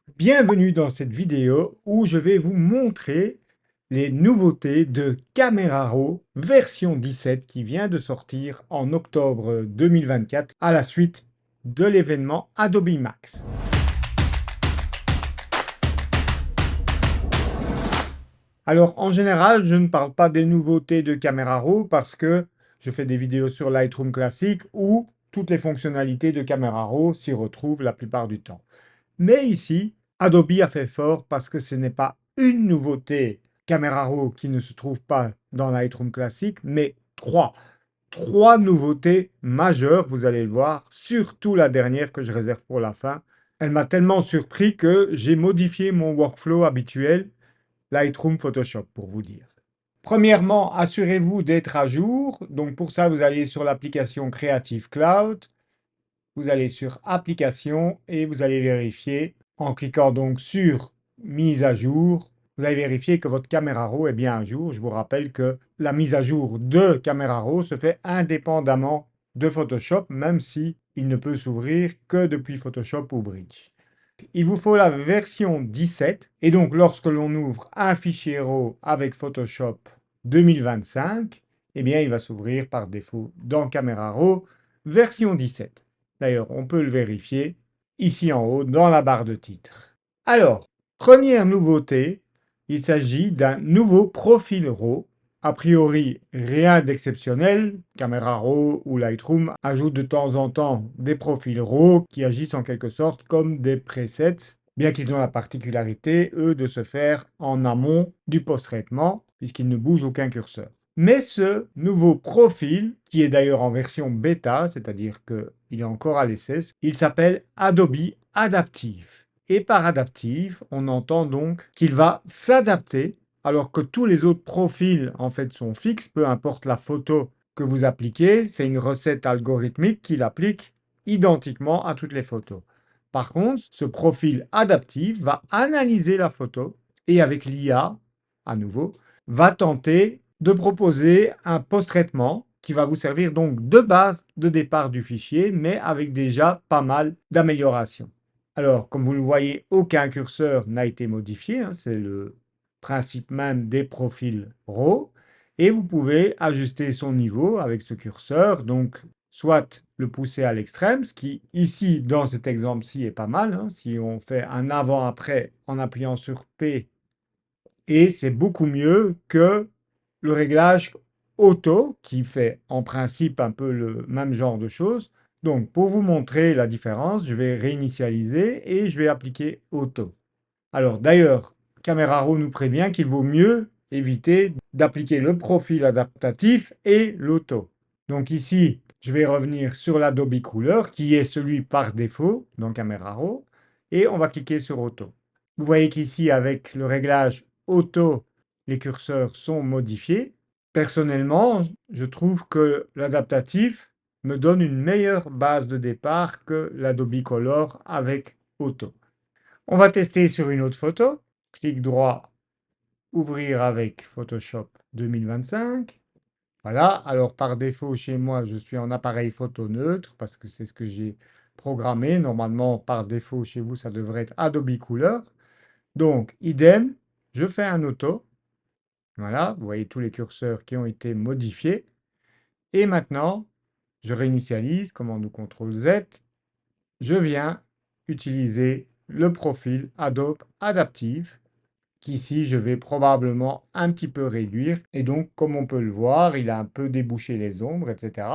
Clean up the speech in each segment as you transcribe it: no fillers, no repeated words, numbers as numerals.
Bienvenue dans cette vidéo où je vais vous montrer les nouveautés de Camera Raw version 17 qui vient de sortir en octobre 2024 à la suite de l'événement Adobe Max. Alors en général, je ne parle pas des nouveautés de Camera Raw parce que je fais des vidéos sur Lightroom classique où toutes les fonctionnalités de Camera Raw s'y retrouvent la plupart du temps. Mais ici, Adobe a fait fort parce que ce n'est pas une nouveauté Camera Raw qui ne se trouve pas dans Lightroom classique, mais trois. Trois nouveautés majeures, vous allez le voir, surtout la dernière que je réserve pour la fin. Elle m'a tellement surpris que j'ai modifié mon workflow habituel Lightroom Photoshop pour vous dire. Premièrement, assurez-vous d'être à jour. Donc pour ça, vous allez sur l'application Creative Cloud. Vous allez sur Applications et vous allez vérifier en cliquant donc sur Mise à jour. Vous allez vérifier que votre Camera Raw est bien à jour. Je vous rappelle que la mise à jour de Camera Raw se fait indépendamment de Photoshop, même si il ne peut s'ouvrir que depuis Photoshop ou Bridge. Il vous faut la version 17 et donc lorsque l'on ouvre un fichier RAW avec Photoshop 2025, eh bien il va s'ouvrir par défaut dans Camera Raw version 17. D'ailleurs, on peut le vérifier ici en haut dans la barre de titre. Alors, première nouveauté, il s'agit d'un nouveau profil RAW. A priori, rien d'exceptionnel. Camera Raw ou Lightroom ajoutent de temps en temps des profils RAW qui agissent en quelque sorte comme des presets, bien qu'ils ont la particularité, eux, de se faire en amont du post-traitement, puisqu'ils ne bougent aucun curseur. Mais ce nouveau profil, qui est d'ailleurs en version bêta, c'est-à-dire qu'il est encore à l'essai, il s'appelle Adobe Adaptive. Et par adaptive, on entend donc qu'il va s'adapter, alors que tous les autres profils en fait sont fixes, peu importe la photo que vous appliquez, c'est une recette algorithmique qu'il applique identiquement à toutes les photos. Par contre, ce profil adaptif va analyser la photo et avec l'IA, à nouveau, va tenter de proposer un post-traitement qui va vous servir donc de base de départ du fichier, mais avec déjà pas mal d'améliorations. Alors, comme vous le voyez, aucun curseur n'a été modifié, hein, c'est le principe même des profils RAW, et vous pouvez ajuster son niveau avec ce curseur, donc soit le pousser à l'extrême, ce qui ici, dans cet exemple-ci, est pas mal, hein, si on fait un avant-après en appuyant sur P, et c'est beaucoup mieux que le réglage auto, qui fait en principe un peu le même genre de choses. Donc, pour vous montrer la différence, je vais réinitialiser et je vais appliquer auto. Alors, d'ailleurs, Camera Raw nous prévient qu'il vaut mieux éviter d'appliquer le profil adaptatif et l'auto. Donc ici, je vais revenir sur l'Adobe Couleur, qui est celui par défaut dans Camera Raw, et on va cliquer sur auto. Vous voyez qu'ici, avec le réglage auto, les curseurs sont modifiés. Personnellement, je trouve que l'adaptatif me donne une meilleure base de départ que l'Adobe Color avec auto. On va tester sur une autre photo. Clic droit, ouvrir avec Photoshop 2025. Voilà, alors par défaut chez moi, je suis en appareil photo neutre parce que c'est ce que j'ai programmé. Normalement, par défaut chez vous, ça devrait être Adobe Couleur. Donc, idem, je fais un auto. Voilà, vous voyez tous les curseurs qui ont été modifiés. Et maintenant, je réinitialise, commande ou CTRL Z. Je viens utiliser le profil Adobe Adaptive, qu'ici je vais probablement un petit peu réduire. Et donc, comme on peut le voir, il a un peu débouché les ombres, etc.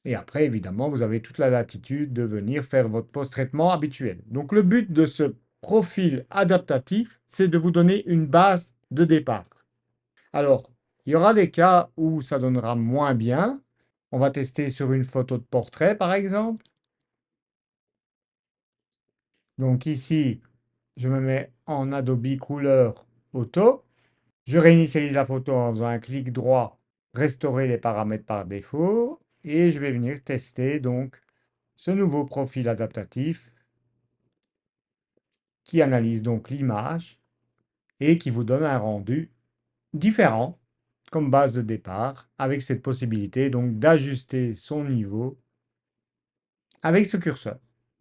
Et après, évidemment, vous avez toute la latitude de venir faire votre post-traitement habituel. Donc, le but de ce profil adaptatif, c'est de vous donner une base de départ. Alors, il y aura des cas où ça donnera moins bien. On va tester sur une photo de portrait, par exemple. Donc ici, je me mets en Adobe Couleur Auto. Je réinitialise la photo en faisant un clic droit, restaurer les paramètres par défaut, et je vais venir tester donc ce nouveau profil adaptatif qui analyse donc l'image et qui vous donne un rendu différent comme base de départ, avec cette possibilité donc d'ajuster son niveau avec ce curseur.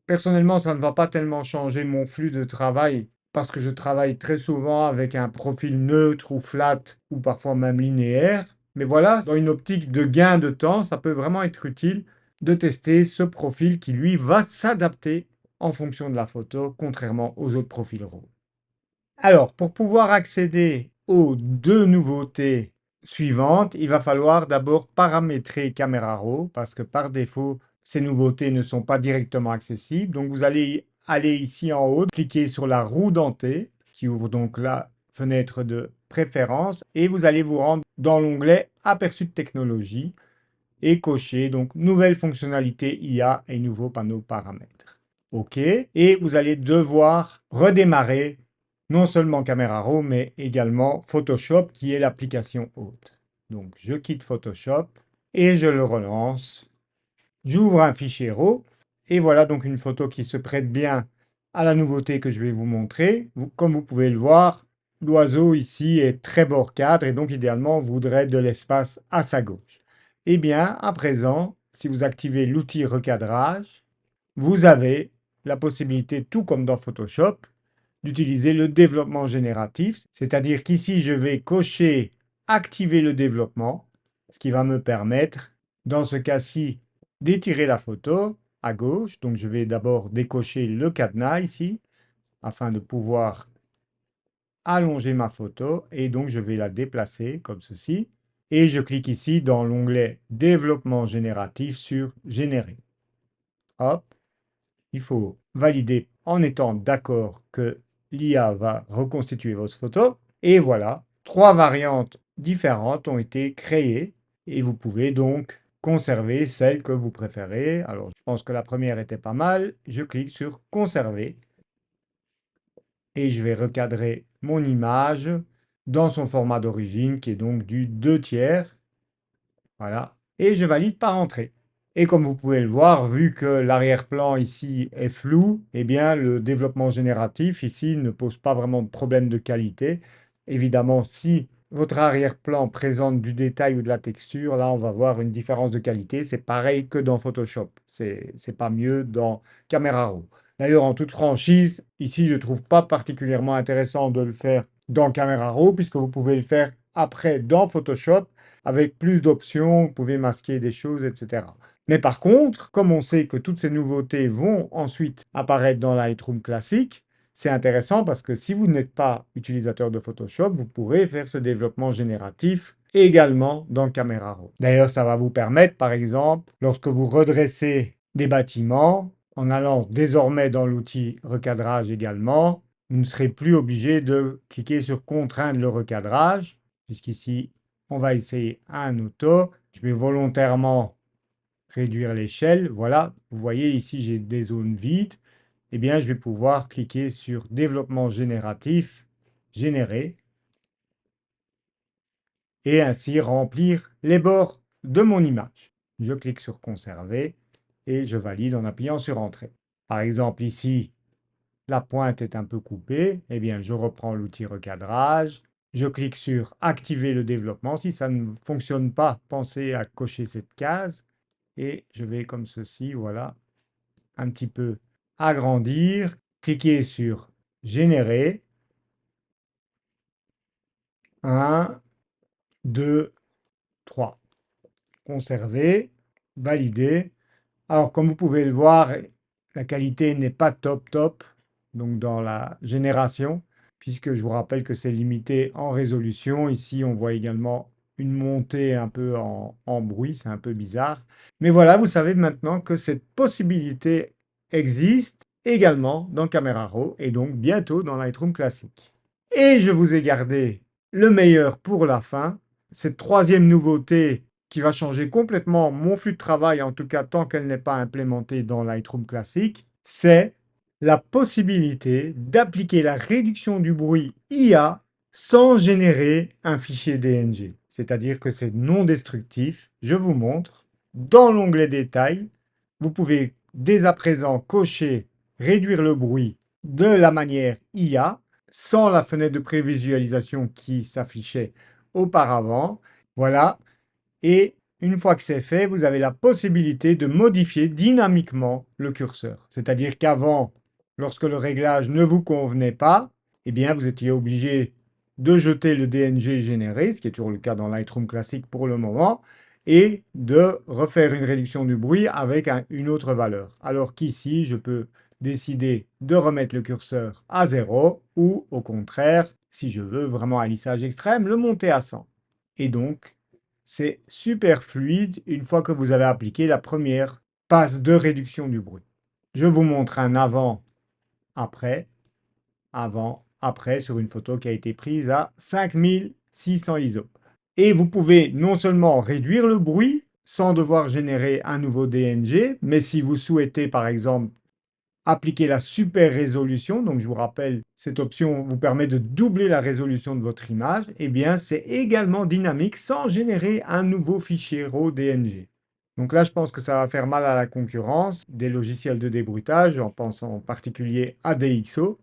Personnellement, ça ne va pas tellement changer mon flux de travail parce que je travaille très souvent avec un profil neutre ou flat ou parfois même linéaire. Mais voilà, dans une optique de gain de temps, ça peut vraiment être utile de tester ce profil qui, lui, va s'adapter en fonction de la photo, contrairement aux autres profils RAW. Alors, pour pouvoir accéder aux deux nouveautés suivantes, il va falloir d'abord paramétrer Camera Raw parce que par défaut, ces nouveautés ne sont pas directement accessibles. Donc, vous allez aller ici en haut, cliquer sur la roue dentée qui ouvre donc la fenêtre de préférence et vous allez vous rendre dans l'onglet Aperçu de technologie et cocher donc nouvelle fonctionnalité IA et nouveau panneau paramètres. OK. Et vous allez devoir redémarrer non seulement Camera Raw, mais également Photoshop, qui est l'application hôte. Donc, je quitte Photoshop et je le relance. J'ouvre un fichier RAW et voilà donc une photo qui se prête bien à la nouveauté que je vais vous montrer. Comme vous pouvez le voir, l'oiseau ici est très bord cadre et donc idéalement, on voudrait de l'espace à sa gauche. Eh bien, à présent, si vous activez l'outil recadrage, vous avez la possibilité, tout comme dans Photoshop, d'utiliser le développement génératif, c'est-à-dire qu'ici, je vais cocher activer le développement, ce qui va me permettre, dans ce cas-ci, d'étirer la photo à gauche. Donc, je vais d'abord décocher le cadenas ici, afin de pouvoir allonger ma photo, et donc je vais la déplacer comme ceci. Et je clique ici dans l'onglet développement génératif sur générer. Hop, il faut valider en étant d'accord que l'IA va reconstituer votre photo. Et voilà, 3 variantes différentes ont été créées et vous pouvez donc conserver celle que vous préférez. Alors, je pense que la première était pas mal. Je clique sur conserver et je vais recadrer mon image dans son format d'origine qui est donc du 2/3. Voilà. Et je valide par entrée. Et comme vous pouvez le voir, vu que l'arrière-plan ici est flou, eh bien le développement génératif ici ne pose pas vraiment de problème de qualité. Évidemment, si votre arrière-plan présente du détail ou de la texture, là on va voir une différence de qualité. C'est pareil que dans Photoshop. C'est pas mieux dans Camera Raw. D'ailleurs, en toute franchise, ici je trouve pas particulièrement intéressant de le faire dans Camera Raw puisque vous pouvez le faire après dans Photoshop avec plus d'options, vous pouvez masquer des choses, etc. Mais par contre, comme on sait que toutes ces nouveautés vont ensuite apparaître dans Lightroom classique, c'est intéressant parce que si vous n'êtes pas utilisateur de Photoshop, vous pourrez faire ce développement génératif également dans Camera Raw. D'ailleurs, ça va vous permettre, par exemple, lorsque vous redressez des bâtiments, en allant désormais dans l'outil recadrage également, vous ne serez plus obligé de cliquer sur contraindre le recadrage, puisqu'ici, on va essayer un auto. Je vais volontairement réduire l'échelle. Voilà, vous voyez ici, j'ai des zones vides. Eh bien, je vais pouvoir cliquer sur développement génératif, générer, et ainsi remplir les bords de mon image. Je clique sur conserver et je valide en appuyant sur entrée. Par exemple, ici, la pointe est un peu coupée. Eh bien, je reprends l'outil recadrage. Je clique sur activer le développement. Si ça ne fonctionne pas, pensez à cocher cette case. Et je vais comme ceci, voilà, un petit peu agrandir. Cliquez sur générer. 1, 2, 3. Conserver, valider. Alors, comme vous pouvez le voir, la qualité n'est pas top top, donc dans la génération, puisque je vous rappelle que c'est limité en résolution. Ici, on voit également une montée un peu en bruit, c'est un peu bizarre. Mais voilà, vous savez maintenant que cette possibilité existe également dans Camera Raw et donc bientôt dans Lightroom classique. Et je vous ai gardé le meilleur pour la fin, cette troisième nouveauté qui va changer complètement mon flux de travail, en tout cas tant qu'elle n'est pas implémentée dans Lightroom classique, c'est la possibilité d'appliquer la réduction du bruit IA sans générer un fichier DNG. C'est-à-dire que c'est non destructif. Je vous montre. Dans l'onglet détails, vous pouvez dès à présent cocher réduire le bruit de la manière IA sans la fenêtre de prévisualisation qui s'affichait auparavant. Voilà. Et Une fois que c'est fait, vous avez la possibilité de modifier dynamiquement le curseur. C'est-à-dire qu'avant, lorsque le réglage ne vous convenait pas, eh bien, vous étiez obligé de jeter le DNG généré, ce qui est toujours le cas dans Lightroom classique pour le moment, et de refaire une réduction du bruit avec une autre valeur. Alors qu'ici, je peux décider de remettre le curseur à 0 ou au contraire, si je veux vraiment un lissage extrême, le monter à 100. Et donc, c'est super fluide une fois que vous avez appliqué la première passe de réduction du bruit. Je vous montre un avant, après sur une photo qui a été prise à 5600 ISO. Et vous pouvez non seulement réduire le bruit sans devoir générer un nouveau DNG, mais si vous souhaitez par exemple appliquer la super résolution, donc je vous rappelle, cette option vous permet de doubler la résolution de votre image, et bien c'est également dynamique sans générer un nouveau fichier RAW DNG. Donc là, je pense que ça va faire mal à la concurrence des logiciels de débruitage, en pensant en particulier à DxO,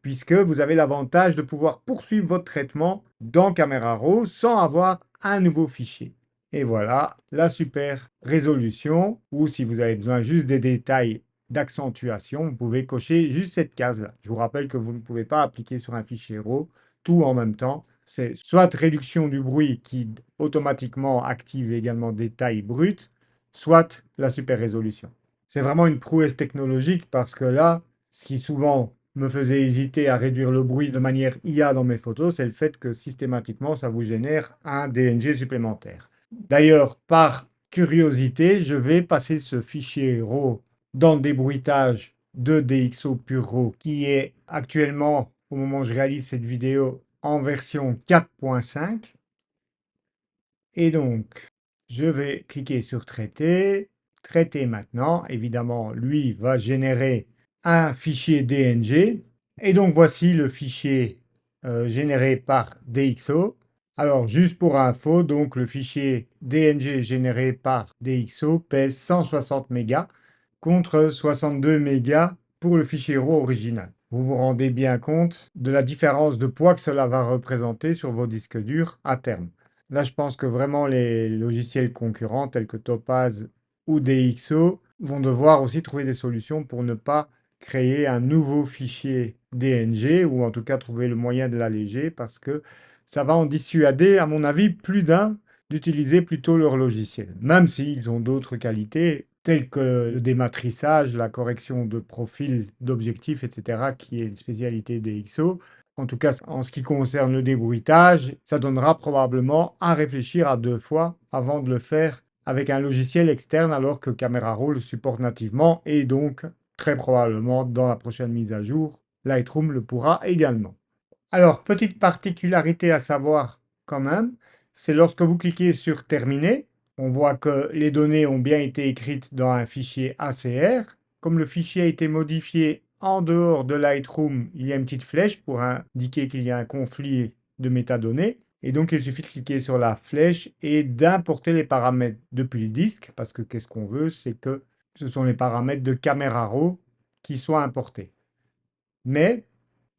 puisque vous avez l'avantage de pouvoir poursuivre votre traitement dans Camera Raw sans avoir un nouveau fichier. Et voilà la super résolution, ou si vous avez besoin juste des détails d'accentuation, vous pouvez cocher juste cette case-là. Je vous rappelle que vous ne pouvez pas appliquer sur un fichier RAW tout en même temps. C'est soit réduction du bruit qui automatiquement active également des tailles brutes, soit la super résolution. C'est vraiment une prouesse technologique parce que là, ce qui souvent me faisait hésiter à réduire le bruit de manière IA dans mes photos, c'est le fait que systématiquement, ça vous génère un DNG supplémentaire. D'ailleurs, par curiosité, je vais passer ce fichier RAW dans le débruitage de DxO Pure RAW, qui est actuellement, au moment où je réalise cette vidéo, en version 4.5. Et donc, je vais cliquer sur Traiter. Traiter maintenant. Évidemment, lui va générer un fichier DNG. Et donc, voici le fichier généré par DxO. Alors, juste pour info, donc le fichier DNG généré par DxO pèse 160 mégas contre 62 mégas pour le fichier RAW original. Vous vous rendez bien compte de la différence de poids que cela va représenter sur vos disques durs à terme. Là, je pense que vraiment les logiciels concurrents tels que Topaz ou DxO vont devoir aussi trouver des solutions pour ne pas créer un nouveau fichier DNG ou en tout cas trouver le moyen de l'alléger parce que ça va en dissuader, à mon avis, plus d'un d'utiliser plutôt leur logiciel, même s'ils ont d'autres qualités telles que le dématrissage, la correction de profil, d'objectifs, etc., qui est une spécialité DxO. En tout cas, en ce qui concerne le débruitage, ça donnera probablement à réfléchir à deux fois avant de le faire avec un logiciel externe alors que Camera Raw le supporte nativement et donc très probablement dans la prochaine mise à jour, Lightroom le pourra également. Alors, petite particularité à savoir quand même, c'est lorsque vous cliquez sur Terminer, on voit que les données ont bien été écrites dans un fichier ACR. Comme le fichier a été modifié en dehors de Lightroom, il y a une petite flèche pour indiquer qu'il y a un conflit de métadonnées. Et donc, il suffit de cliquer sur la flèche et d'importer les paramètres depuis le disque, parce que qu'est-ce qu'on veut, c'est que ce sont les paramètres de Camera Raw qui soient importés. Mais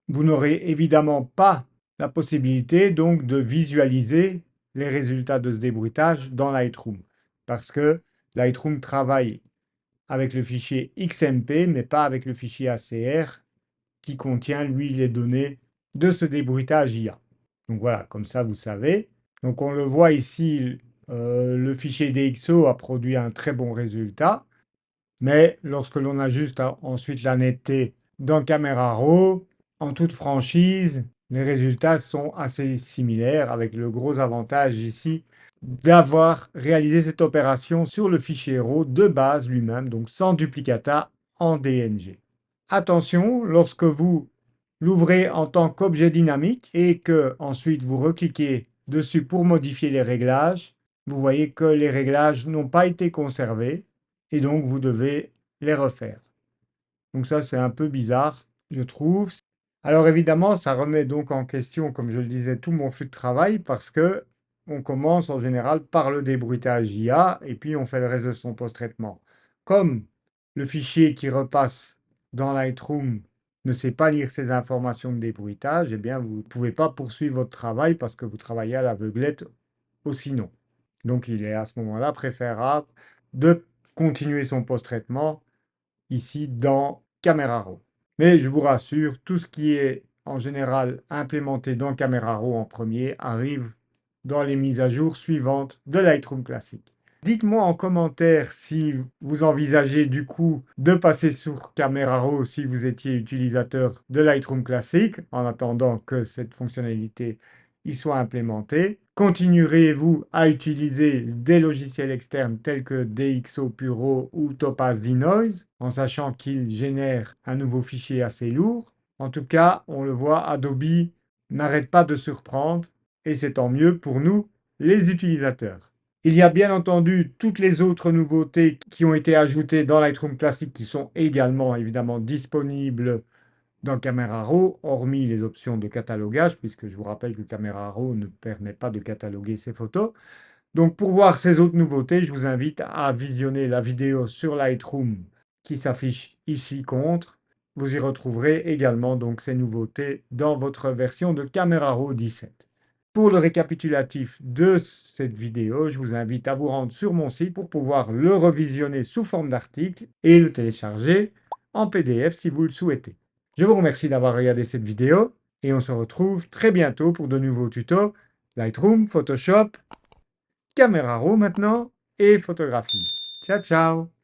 vous n'aurez évidemment pas la possibilité donc de visualiser les résultats de ce débruitage dans Lightroom parce que Lightroom travaille avec le fichier XMP mais pas avec le fichier ACR qui contient lui les données de ce débruitage IA. Donc voilà, comme ça vous savez. Donc on le voit ici, le fichier DxO a produit un très bon résultat, mais lorsque l'on ajuste ensuite la netteté dans Camera Raw, en toute franchise, les résultats sont assez similaires, avec le gros avantage ici d'avoir réalisé cette opération sur le fichier RAW de base lui-même, donc sans duplicata en DNG. Attention, lorsque vous l'ouvrez en tant qu'objet dynamique et que ensuite vous recliquez dessus pour modifier les réglages, vous voyez que les réglages n'ont pas été conservés et donc vous devez les refaire. Donc ça, c'est un peu bizarre, je trouve. Alors évidemment, ça remet donc en question, comme je le disais, tout mon flux de travail parce que on commence en général par le débruitage IA et puis on fait le reste de son post-traitement. Comme le fichier qui repasse dans Lightroom ne sait pas lire ces informations de débruitage, eh bien vous ne pouvez pas poursuivre votre travail parce que vous travaillez à l'aveuglette ou sinon. Donc il est à ce moment-là préférable de continuer son post-traitement ici dans Camera Raw. Mais je vous rassure, tout ce qui est en général implémenté dans Camera Raw en premier arrive dans les mises à jour suivantes de Lightroom Classic. Dites-moi en commentaire si vous envisagez du coup de passer sur Camera Raw si vous étiez utilisateur de Lightroom Classic en attendant que cette fonctionnalité y soit implémentée. Continuerez-vous à utiliser des logiciels externes tels que DxO Puro ou Topaz Denoise en sachant qu'ils génèrent un nouveau fichier assez lourd? En tout cas, on le voit, Adobe n'arrête pas de surprendre et c'est tant mieux pour nous, les utilisateurs. Il y a bien entendu toutes les autres nouveautés qui ont été ajoutées dans Lightroom Classic qui sont également évidemment disponibles dans Camera Raw, hormis les options de catalogage, puisque je vous rappelle que Camera Raw ne permet pas de cataloguer ses photos. Donc pour voir ces autres nouveautés, je vous invite à visionner la vidéo sur Lightroom qui s'affiche ici contre. Vous y retrouverez également donc ces nouveautés dans votre version de Camera Raw 17. Pour le récapitulatif de cette vidéo, je vous invite à vous rendre sur mon site pour pouvoir le revisionner sous forme d'article et le télécharger en PDF si vous le souhaitez. Je vous remercie d'avoir regardé cette vidéo et on se retrouve très bientôt pour de nouveaux tutos Lightroom, Photoshop, Camera Raw maintenant et photographie. Ciao, ciao!